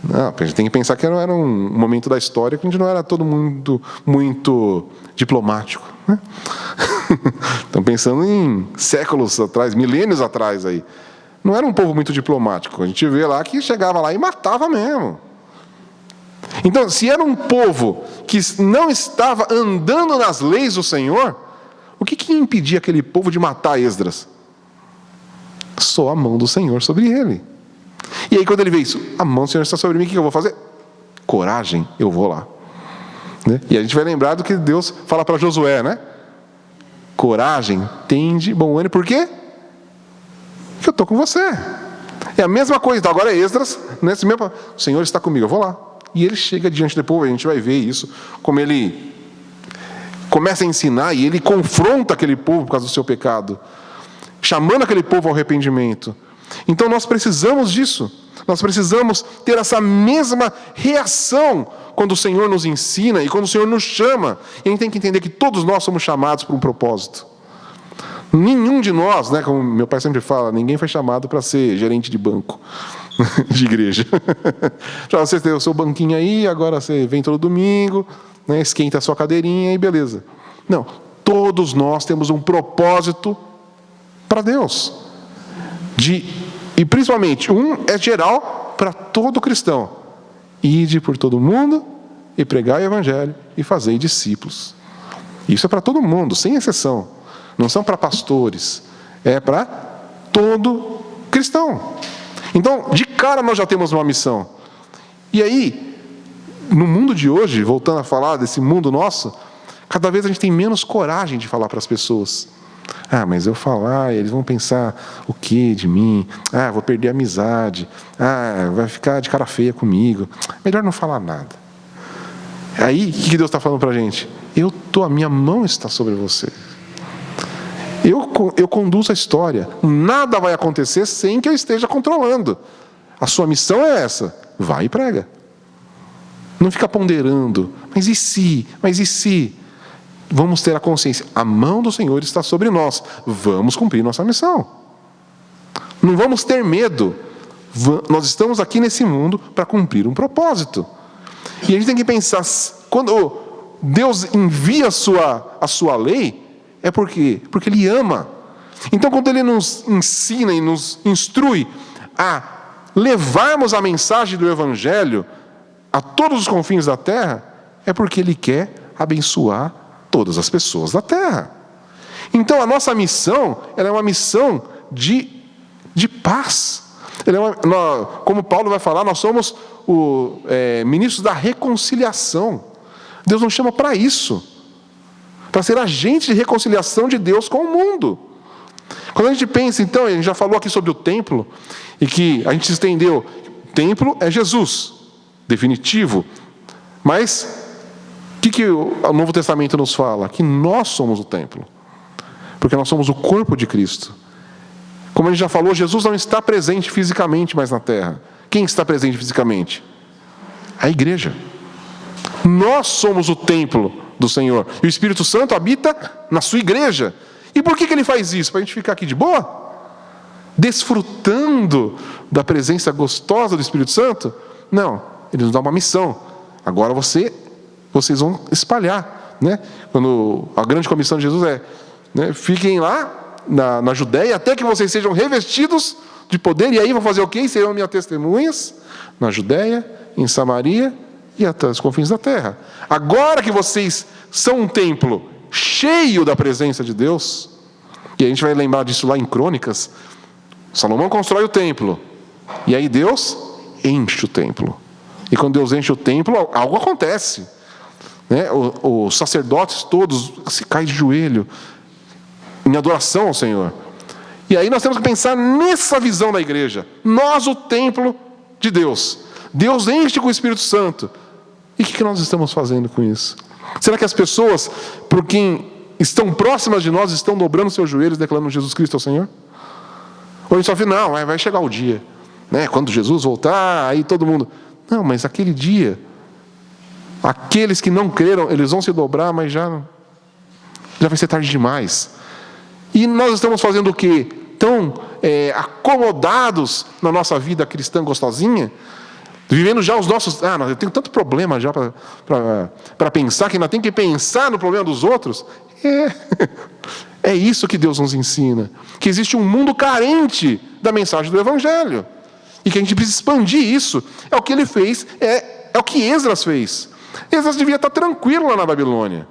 Não, a gente tem que pensar que era um momento da história que a gente não era todo mundo muito diplomático, né? Estão pensando em séculos atrás, milênios atrás aí. Não era um povo muito diplomático. A gente vê lá que chegava lá e matava mesmo. Então, se era um povo que não estava andando nas leis do Senhor, o que ia impedir aquele povo de matar Esdras? Só a mão do Senhor sobre ele. E aí quando ele vê isso, a mão do Senhor está sobre mim, o que eu vou fazer? Coragem, eu vou lá. Né? E a gente vai lembrar do que Deus fala para Josué, né? Coragem, tende bom ânimo, por quê? Porque eu estou com você. É a mesma coisa. Então agora é Esdras, nesse mesmo, o Senhor está comigo, eu vou lá. E ele chega diante do povo, a gente vai ver isso, como ele começa a ensinar e ele confronta aquele povo por causa do seu pecado, chamando aquele povo ao arrependimento. Então nós precisamos disso. Nós precisamos ter essa mesma reação quando o Senhor nos ensina e quando o Senhor nos chama. E a gente tem que entender que todos nós somos chamados por um propósito. Nenhum de nós, né, como meu pai sempre fala, ninguém foi chamado para ser gerente de banco de igreja. Já você tem o seu banquinho aí, agora você vem todo domingo, né, esquenta a sua cadeirinha e beleza. Não, todos nós temos um propósito para Deus. E principalmente, um é geral para todo cristão: ide por todo mundo e pregai o evangelho e fazei discípulos. Isso é para todo mundo, sem exceção. Não são para pastores, é para todo cristão. Então, de cara nós já temos uma missão. E aí, no mundo de hoje, voltando a falar desse mundo nosso, cada vez a gente tem menos coragem de falar para as pessoas. Mas eu falar, eles vão pensar o que de mim? Vou perder a amizade. Vai ficar de cara feia comigo. Melhor não falar nada. Aí, o que Deus está falando para a gente? A minha mão está sobre você. Eu conduzo a história. Nada vai acontecer sem que eu esteja controlando. A sua missão é essa. Vai e prega. Não fica ponderando. Mas e se? Mas e se? Vamos ter a consciência. A mão do Senhor está sobre nós. Vamos cumprir nossa missão. Não vamos ter medo. Nós estamos aqui nesse mundo para cumprir um propósito. E a gente tem que pensar, quando Deus envia a sua lei, é porque Ele ama. Então, quando Ele nos ensina e nos instrui a levarmos a mensagem do Evangelho a todos os confins da terra, é porque Ele quer abençoar todas as pessoas da terra. Então, a nossa missão, ela é uma missão de paz. Como Paulo vai falar, nós somos ministros da reconciliação. Deus nos chama para isso, para ser agente de reconciliação de Deus com o mundo. Quando a gente pensa, então, a gente já falou aqui sobre o templo, e que a gente se estendeu, o templo é Jesus, definitivo. Mas o que o Novo Testamento nos fala? Que nós somos o templo, porque nós somos o corpo de Cristo. Como a gente já falou, Jesus não está presente fisicamente mais na terra. Quem está presente fisicamente? A igreja. Nós somos o templo do Senhor. E o Espírito Santo habita na sua igreja. E por que Ele faz isso? Para a gente ficar aqui de boa? Desfrutando da presença gostosa do Espírito Santo? Não. Ele nos dá uma missão. Agora vocês vão espalhar. Né? Quando a grande comissão de Jesus fiquem lá na Judéia, até que vocês sejam revestidos de poder. E aí vão fazer o quê? Serão minhas testemunhas na Judéia, em Samaria e até os confins da terra. Agora que vocês são um templo cheio da presença de Deus, e a gente vai lembrar disso lá em Crônicas, Salomão constrói o templo, e aí Deus enche o templo. E quando Deus enche o templo, algo acontece. Né? Os sacerdotes todos se caem de joelho em adoração ao Senhor. E aí nós temos que pensar nessa visão da igreja. Nós, o templo de Deus. Deus enche com o Espírito Santo. E o que nós estamos fazendo com isso? Será que as pessoas, por quem estão próximas de nós, estão dobrando seus joelhos, declarando Jesus Cristo ao Senhor? Ou a gente só fala, não, vai chegar o dia, né? Quando Jesus voltar, aí todo mundo... Não, mas aquele dia, aqueles que não creram, eles vão se dobrar, mas já vai ser tarde demais. E nós estamos fazendo o quê? Tão acomodados na nossa vida cristã gostosinha, vivendo já os nossos... eu tenho tanto problema já para pensar, que ainda tem que pensar no problema dos outros. É isso que Deus nos ensina. Que existe um mundo carente da mensagem do Evangelho. E que a gente precisa expandir isso. É o que ele fez, é o que Esdras fez. Esdras devia estar tranquilo lá na Babilônia.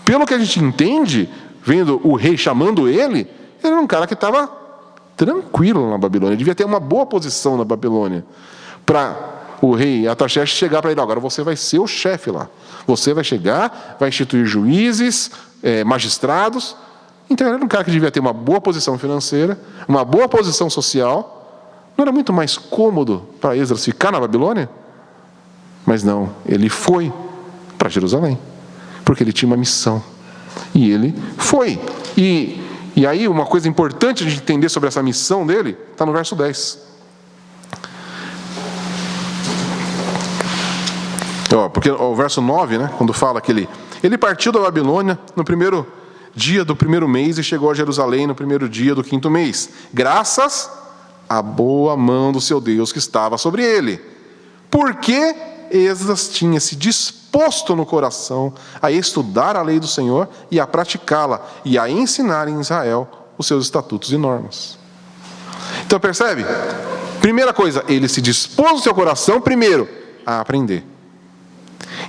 Pelo que a gente entende, vendo o rei chamando ele era um cara que estava tranquilo na Babilônia. Ele devia ter uma boa posição na Babilônia. Para o rei Artaxerxes chegar para ele, agora você vai ser o chefe lá. Você vai chegar, vai instituir juízes, magistrados. Então ele era um cara que devia ter uma boa posição financeira, uma boa posição social. Não era muito mais cômodo para Esdras ficar na Babilônia? Mas não, ele foi para Jerusalém, porque ele tinha uma missão. E ele foi. E aí uma coisa importante de entender sobre essa missão dele, está no verso 10. Porque o verso 9, né, quando fala que ele partiu da Babilônia no primeiro dia do primeiro mês e chegou a Jerusalém no primeiro dia do quinto mês, graças à boa mão do seu Deus que estava sobre ele. Porque Esdras tinha se disposto no coração a estudar a lei do Senhor e a praticá-la, e a ensinar em Israel os seus estatutos e normas. Então percebe? Primeira coisa, ele se dispôs no seu coração, primeiro, a aprender.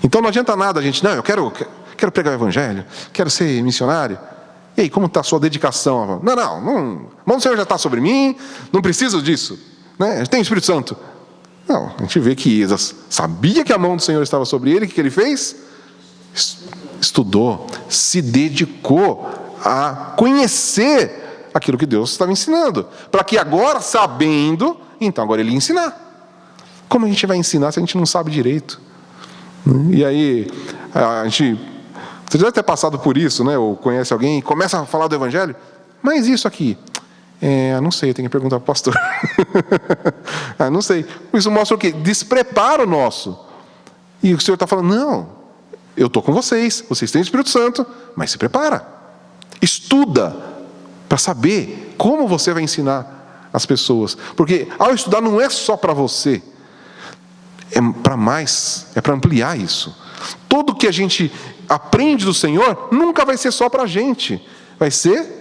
Então não adianta nada a gente, não, eu quero pregar o Evangelho, quero ser missionário. E aí, como está a sua dedicação? Não, a mão do Senhor já está sobre mim, não preciso disso, né? Tem o Espírito Santo. Não, a gente vê que Esdras sabia que a mão do Senhor estava sobre ele. O que ele fez? Estudou, se dedicou a conhecer aquilo que Deus estava ensinando, para que agora, sabendo, então agora ele ia ensinar. Como a gente vai ensinar se a gente não sabe direito? E aí, você deve ter passado por isso, né? Ou conhece alguém e começa a falar do Evangelho, mas isso aqui, não sei, tem que perguntar para o pastor. Não sei. Isso mostra o quê? Despreparo nosso. E o Senhor está falando, não, eu estou com vocês têm o Espírito Santo, mas se prepara. Estuda para saber como você vai ensinar as pessoas. Porque ao estudar não é só para você, é para mais, é para ampliar isso. Tudo que a gente aprende do Senhor nunca vai ser só para a gente, vai ser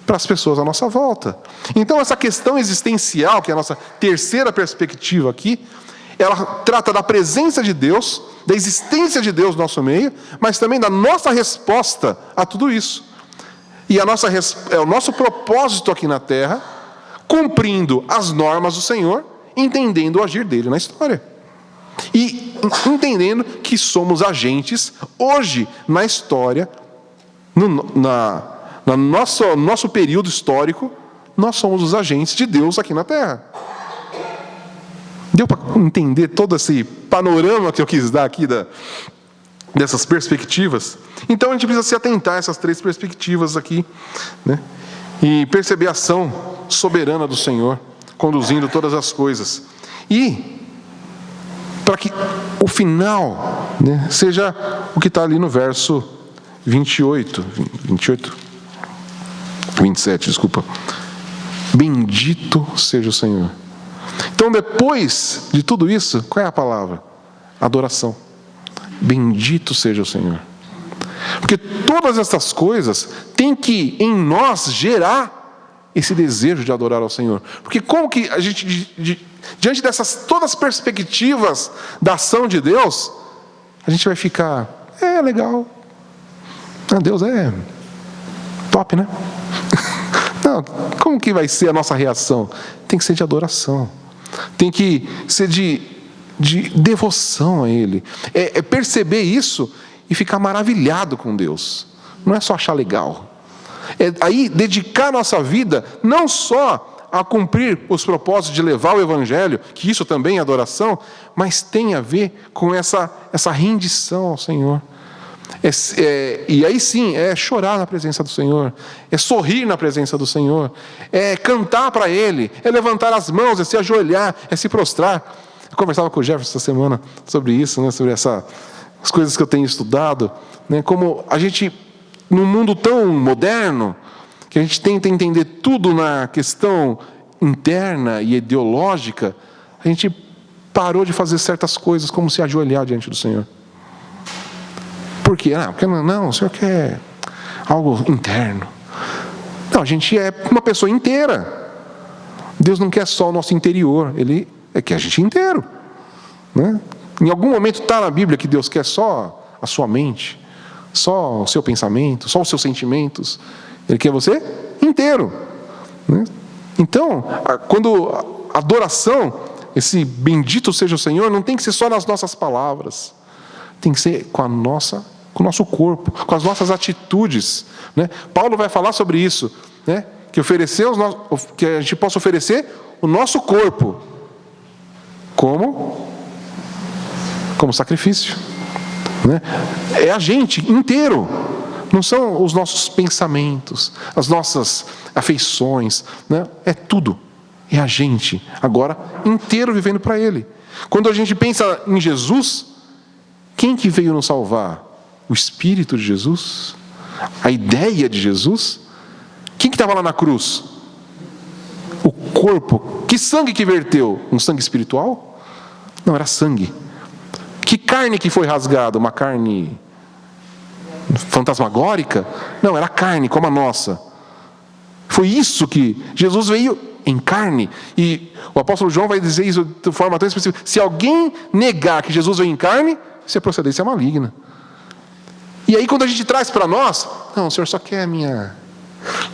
para as pessoas à nossa volta. Então essa questão existencial, que é a nossa terceira perspectiva aqui, ela trata da presença de Deus, da existência de Deus no nosso meio, mas também da nossa resposta a tudo isso. E é o nosso propósito aqui na Terra, cumprindo as normas do Senhor, entendendo o agir dele na história. E entendendo que somos agentes hoje na história, no nosso período histórico, nós somos os agentes de Deus aqui na Terra. Deu para entender todo esse panorama que eu quis dar aqui dessas perspectivas? Então a gente precisa se atentar a essas três perspectivas aqui, né? E perceber a ação soberana do Senhor, conduzindo todas as coisas. E para que o final, né, seja o que está ali no verso 27, desculpa. Bendito seja o Senhor. Então, depois de tudo isso, qual é a palavra? Adoração. Bendito seja o Senhor. Porque todas essas coisas têm que, em nós, gerar esse desejo de adorar ao Senhor. Porque como que a gente, diante dessas todas as perspectivas da ação de Deus, a gente vai ficar, legal. Deus é top, né? Não, como que vai ser a nossa reação? Tem que ser de adoração. Tem que ser de devoção a Ele. É perceber isso e ficar maravilhado com Deus. Não é só achar legal. É aí dedicar nossa vida não só a cumprir os propósitos de levar o Evangelho, que isso também é adoração, mas tem a ver com essa rendição ao Senhor. E aí sim, é chorar na presença do Senhor, é sorrir na presença do Senhor, é cantar para Ele, é levantar as mãos, é se ajoelhar, é se prostrar. Eu conversava com o Jefferson essa semana sobre isso, né, sobre as coisas que eu tenho estudado, né, como a gente, num mundo tão moderno, que a gente tenta entender tudo na questão interna e ideológica, a gente parou de fazer certas coisas, como se ajoelhar diante do Senhor. Por quê? Porque não, o Senhor quer algo interno. Não, a gente é uma pessoa inteira. Deus não quer só o nosso interior, Ele quer a gente inteiro, né? Em algum momento está na Bíblia que Deus quer só a sua mente, só o seu pensamento, só os seus sentimentos. Ele quer você inteiro, né? Então, quando a adoração, esse bendito seja o Senhor, não tem que ser só nas nossas palavras, tem que ser com o nosso corpo, com as nossas atitudes, né? Paulo vai falar sobre isso, né? Que a gente possa oferecer o nosso corpo como sacrifício, né? É a gente inteiro, não são os nossos pensamentos, as nossas afeições, né? É tudo, é a gente agora inteiro vivendo para Ele. Quando a gente pensa em Jesus, quem que veio nos salvar? O Espírito de Jesus? A ideia de Jesus? Quem que estava lá na cruz? O corpo. Que sangue que verteu? Um sangue espiritual? Não, era sangue. Que carne que foi rasgada? Uma carne fantasmagórica? Não, era carne como a nossa. Foi isso que Jesus veio em carne. E o apóstolo João vai dizer isso de forma tão específica. Se alguém negar que Jesus veio em carne, isso é procedência maligna. E aí quando a gente traz para nós, não, o Senhor só quer a minha...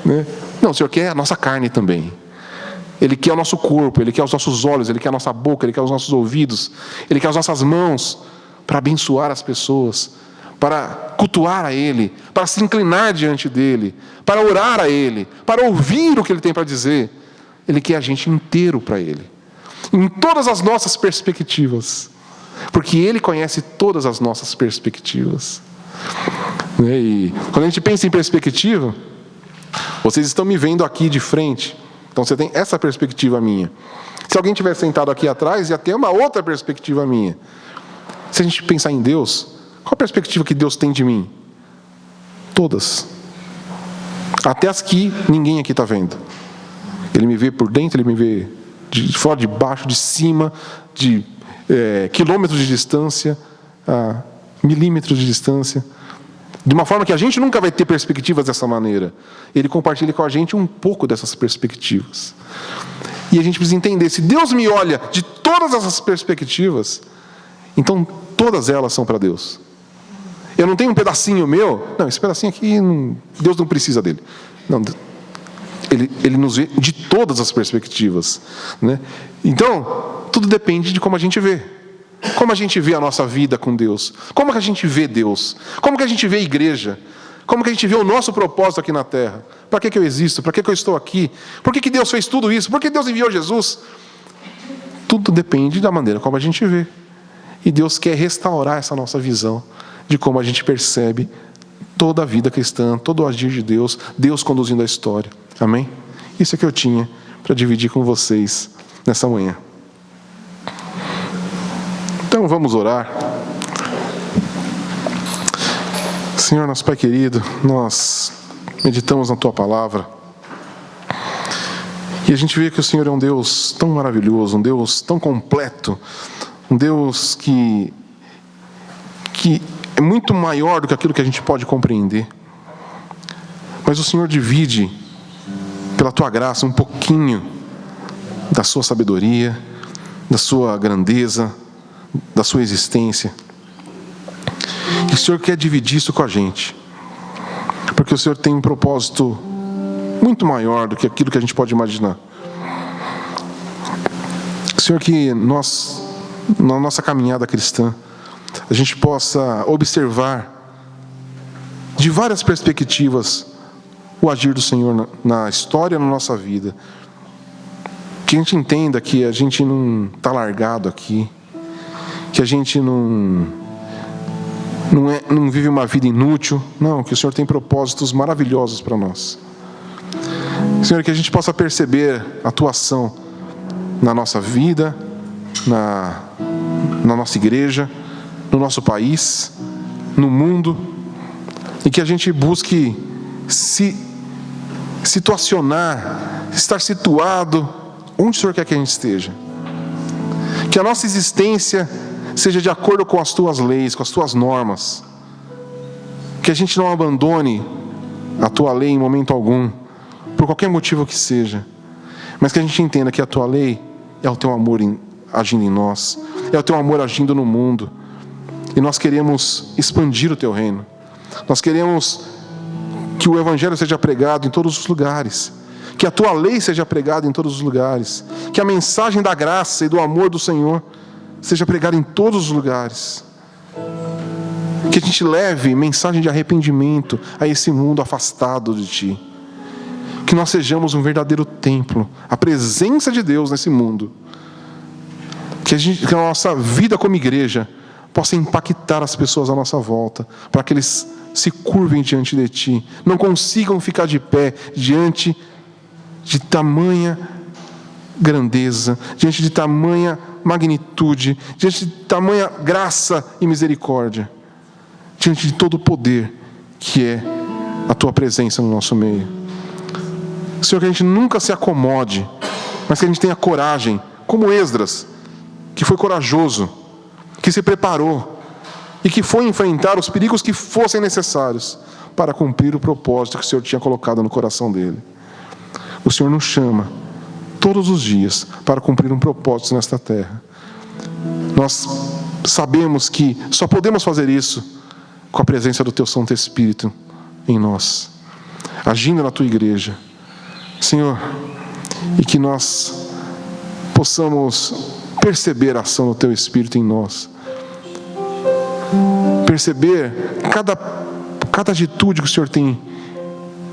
Né? Não, o Senhor quer a nossa carne também. Ele quer o nosso corpo, Ele quer os nossos olhos, Ele quer a nossa boca, Ele quer os nossos ouvidos, Ele quer as nossas mãos para abençoar as pessoas, para cultuar a Ele, para se inclinar diante dEle, para orar a Ele, para ouvir o que Ele tem para dizer. Ele quer a gente inteiro para Ele, em todas as nossas perspectivas, porque Ele conhece todas as nossas perspectivas. E quando a gente pensa em perspectiva, vocês estão me vendo aqui de frente, então você tem essa perspectiva minha. Se alguém estiver sentado aqui atrás, ia ter uma outra perspectiva minha. Se a gente pensar em Deus, qual a perspectiva que Deus tem de mim? Todas. Até as que ninguém aqui está vendo. Ele me vê por dentro, Ele me vê de fora, de baixo, de cima, de quilômetros de distância, a milímetros de distância. De uma forma que a gente nunca vai ter perspectivas dessa maneira. Ele compartilha com a gente um pouco dessas perspectivas. E a gente precisa entender, se Deus me olha de todas essas perspectivas, então todas elas são para Deus. Eu não tenho um pedacinho meu, não, esse pedacinho aqui, Deus não precisa dele. Não, Ele nos vê de todas as perspectivas, né? Então, tudo depende de como a gente vê. Como a gente vê a nossa vida com Deus? Como que a gente vê Deus? Como que a gente vê a igreja? Como que a gente vê o nosso propósito aqui na terra? Para que eu existo? Para que eu estou aqui? Por que Deus fez tudo isso? Por que Deus enviou Jesus? Tudo depende da maneira como a gente vê. E Deus quer restaurar essa nossa visão de como a gente percebe toda a vida cristã, todo o agir de Deus, Deus conduzindo a história. Amém? Isso é que eu tinha para dividir com vocês nessa manhã. Então vamos orar. Senhor, nosso Pai querido, nós meditamos na Tua palavra e a gente vê que o Senhor é um Deus tão maravilhoso, um Deus tão completo, um Deus que é muito maior do que aquilo que a gente pode compreender. Mas o Senhor divide, pela Tua graça, um pouquinho da Sua sabedoria, da Sua grandeza, da Sua existência. E o Senhor quer dividir isso com a gente, porque o Senhor tem um propósito muito maior do que aquilo que a gente pode imaginar. Senhor, que nós, na nossa caminhada cristã, a gente possa observar de várias perspectivas o agir do Senhor na história, na nossa vida. Que a gente entenda que a gente não está largado aqui, que a gente não vive uma vida inútil. Não, que o Senhor tem propósitos maravilhosos para nós. Senhor, que a gente possa perceber a Tua ação na nossa vida, na nossa igreja, no nosso país, no mundo, e que a gente busque se situacionar, estar situado onde o Senhor quer que a gente esteja. Que a nossa existência seja de acordo com as Tuas leis, com as Tuas normas. Que a gente não abandone a Tua lei em momento algum, por qualquer motivo que seja. Mas que a gente entenda que a Tua lei é o Teu amor agindo em nós, é o Teu amor agindo no mundo. E nós queremos expandir o Teu reino. Nós queremos que o Evangelho seja pregado em todos os lugares. Que a Tua lei seja pregada em todos os lugares. Que a mensagem da graça e do amor do Senhor seja pregada em todos os lugares. Que a gente leve mensagem de arrependimento a esse mundo afastado de Ti. Que nós sejamos um verdadeiro templo, a presença de Deus nesse mundo. Que a nossa vida como igreja possa impactar as pessoas à nossa volta, para que eles se curvem diante de Ti, não consigam ficar de pé diante de tamanha grandeza, diante de tamanha magnitude, diante de tamanha graça e misericórdia, diante de todo o poder que é a Tua presença no nosso meio. Senhor, que a gente nunca se acomode, mas que a gente tenha coragem, como Esdras, que foi corajoso, que se preparou e que foi enfrentar os perigos que fossem necessários para cumprir o propósito que o Senhor tinha colocado no coração dele. O Senhor nos chama todos os dias para cumprir um propósito nesta terra. Nós sabemos que só podemos fazer isso com a presença do Teu Santo Espírito em nós, agindo na Tua igreja, Senhor, e que nós possamos perceber a ação do Teu Espírito em nós, perceber cada atitude que o Senhor tem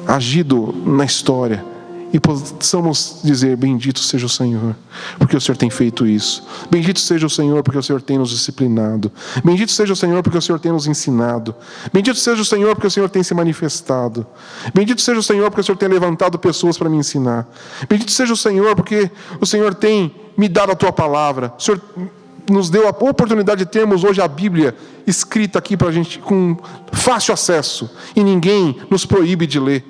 agido na história, e possamos dizer: bendito seja o Senhor, porque o Senhor tem feito isso. Bendito seja o Senhor, porque o Senhor tem nos disciplinado. Bendito seja o Senhor, porque o Senhor tem nos ensinado. Bendito seja o Senhor, porque o Senhor tem se manifestado. Bendito seja o Senhor, porque o Senhor tem levantado pessoas para me ensinar. Bendito seja o Senhor, porque o Senhor tem me dado a Tua palavra. O Senhor nos deu a oportunidade de termos hoje a Bíblia escrita aqui para a gente, com fácil acesso, e ninguém nos proíbe de ler.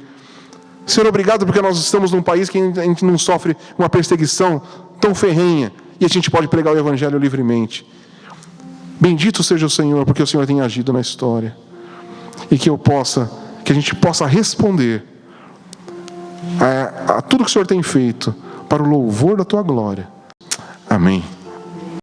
Senhor, obrigado porque nós estamos num país que a gente não sofre uma perseguição tão ferrenha e a gente pode pregar o Evangelho livremente. Bendito seja o Senhor, porque o Senhor tem agido na história, e que a gente possa responder a tudo que o Senhor tem feito para o louvor da Tua glória. Amém.